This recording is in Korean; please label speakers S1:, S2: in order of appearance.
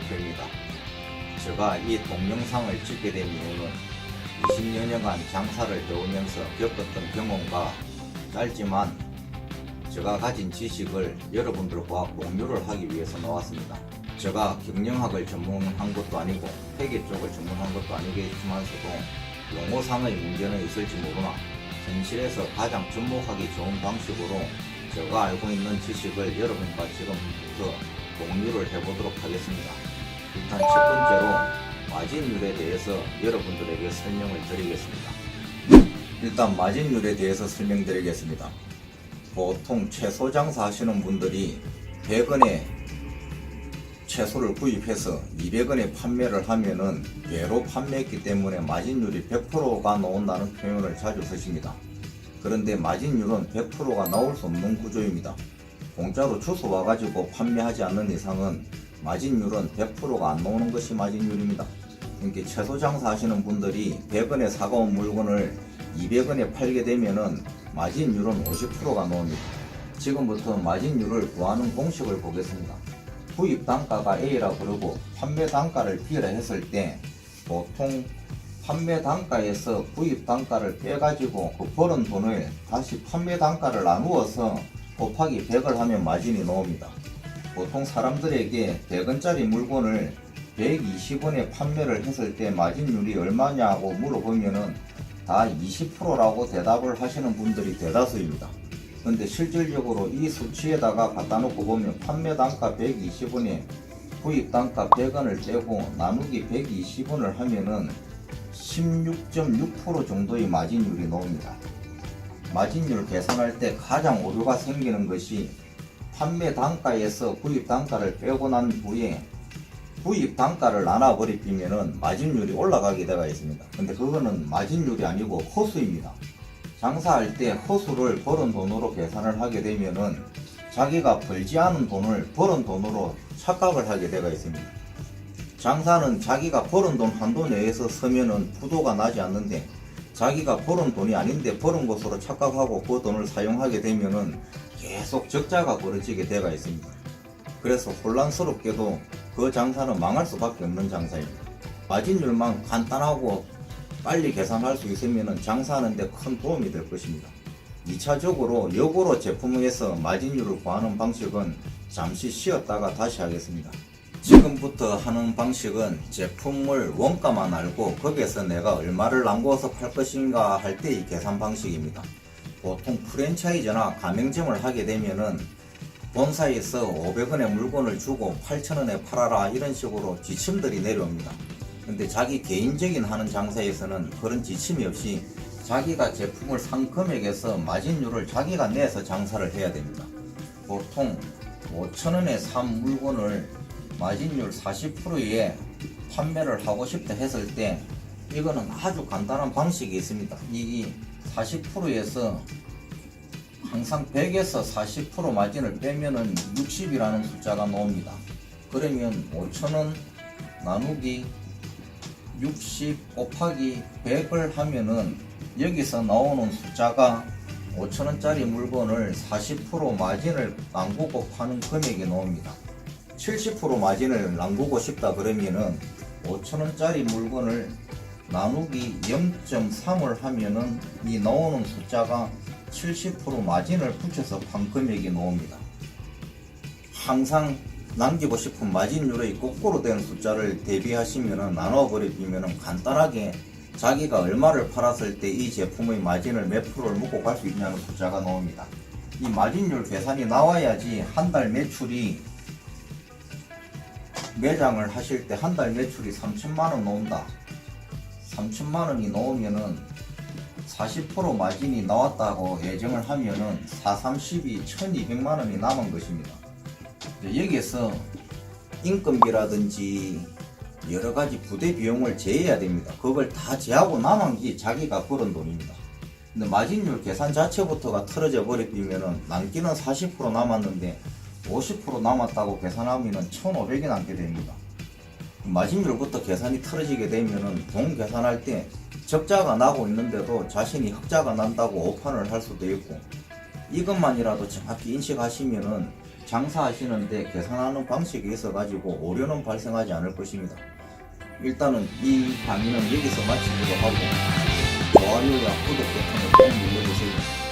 S1: 대표입니다. 제가 이 동영상을 찍게 된 이유는 20여 년간 장사를 해오면서 겪었던 경험과 짧지만 제가 가진 지식을 여러분들과 공유를 하기 위해서 나왔습니다. 제가 경영학을 전문한 것도 아니고 회계 쪽을 전문한 것도 아니겠지만서도 용어상의 문제는 있을지 모르나 현실에서 가장 접목하기 좋은 방식으로 제가 알고 있는 지식을 여러분과 지금부터 공유를 해보도록 하겠습니다. 일단 첫 번째로 마진율에 대해서 여러분들에게 설명을 드리겠습니다. 일단 마진율에 대해서 설명드리겠습니다. 보통 채소 장사 하시는 분들이 100원에 채소를 구입해서 200원에 판매를 하면은 배로 판매했기 때문에 마진율이 100%가 나온다는 표현을 자주 쓰십니다. 그런데 마진율은 100%가 나올 수 없는 구조입니다. 공짜로 주워 와가지고 판매하지 않는 이상은 마진율은 100%가 안 나오는 것이 마진율입니다. 그러니까 채소 장사 하시는 분들이 100원에 사가온 물건을 200원에 팔게 되면은 마진율은 50%가 나옵니다. 지금부터 마진율을 구하는 공식을 보겠습니다. 구입 단가가 A라 그러고 판매 단가를 B라 했을 때 보통 판매 단가에서 구입 단가를 빼가지고 그 벌은 돈을 다시 판매 단가를 나누어서 곱하기 100을 하면 마진이 나옵니다. 보통 사람들에게 100원짜리 물건을 120원에 판매를 했을 때 마진율이 얼마냐고 물어보면은 다 20%라고 대답을 하시는 분들이 대다수입니다. 근데 실질적으로 이 수치에다가 갖다 놓고 보면 판매 단가 120원에 구입 단가 100원을 떼고 나누기 120원을 하면은 16.6% 정도의 마진율이 나옵니다. 마진율 계산할 때 가장 오류가 생기는 것이 판매 단가에서 구입 단가를 빼고 난 후에 구입 단가를 나눠버리면은 마진율이 올라가게 되어 있습니다. 근데 그거는 마진율이 아니고 허수입니다. 장사할 때 허수를 벌은 돈으로 계산을 하게 되면은 자기가 벌지 않은 돈을 벌은 돈으로 착각을 하게 되어 있습니다. 장사는 자기가 벌은 돈 한도 내에서 서면은 부도가 나지 않는데 자기가 벌은 돈이 아닌데 벌은 것으로 착각하고 그 돈을 사용하게 되면은 계속 적자가 벌어지게 되어 있습니다. 그래서 혼란스럽게도 그 장사는 망할 수밖에 없는 장사입니다. 마진율만 간단하고 빨리 계산할 수 있으면 장사하는데 큰 도움이 될 것입니다. 2차적으로 역으로 제품에서 마진율을 구하는 방식은 잠시 쉬었다가 다시 하겠습니다. 지금부터 하는 방식은 제품을 원가만 알고 거기에서 내가 얼마를 남겨서 팔 것인가 할 때의 계산 방식입니다. 보통 프랜차이즈나 가맹점을 하게 되면은 본사에서 500원에 물건을 주고 8,000원에 팔아라 이런 식으로 지침들이 내려옵니다. 근데 자기 개인적인 하는 장사에서는 그런 지침이 없이 자기가 제품을 산 금액에서 마진율을 자기가 내서 장사를 해야 됩니다. 보통 5,000원에 산 물건을 마진율 40%에 판매를 하고 싶다 했을 때 이거는 아주 간단한 방식이 있습니다. 이 40%에서 항상 100에서 40% 마진을 빼면은 60이라는 숫자가 나옵니다. 그러면 5,000원 나누기 60 곱하기 100을 하면은 여기서 나오는 숫자가 5,000원짜리 물건을 40% 마진을 남기고 파는 금액이 나옵니다. 70% 마진을 남기고 싶다 그러면은 5,000원짜리 물건을 나누기 0.3을 하면은 이 나오는 숫자가 70% 마진을 붙여서 판 금액이 나옵니다. 항상 남기고 싶은 마진율의 거꾸로 된 숫자를 대비하시면은 나눠버리면은 간단하게 자기가 얼마를 팔았을 때 이 제품의 마진을 몇 프로를 먹고 갈 수 있냐는 숫자가 나옵니다. 이 마진율 계산이 나와야지 한 달 매출이 매장을 하실 때 한 달 매출이 3천만원 나온다. 3천만원이 나오면은 40% 마진이 나왔다고 예정을 하면은 4, 30이 1200만원이 남은 것입니다. 여기에서 인건비라든지 여러가지 부대 비용을 제해야 됩니다. 그걸 다 제하고 남은 게 자기가 벌은 돈입니다. 근데 마진율 계산 자체부터가 틀어져 버리면은 남기는 40% 남았는데 50% 남았다고 계산하면은 1500이 남게 됩니다. 마진율부터 계산이 틀어지게 되면은 돈 계산할 때 적자가 나고 있는데도 자신이 흑자가 난다고 오판을 할 수도 있고, 이것만이라도 정확히 인식하시면은 장사하시는데 계산하는 방식이 있어가지고 오류는 발생하지 않을 것입니다. 일단은 이 강의는 여기서 마치기로 하고 좋아요와 구독 버튼을 꼭 눌러주세요.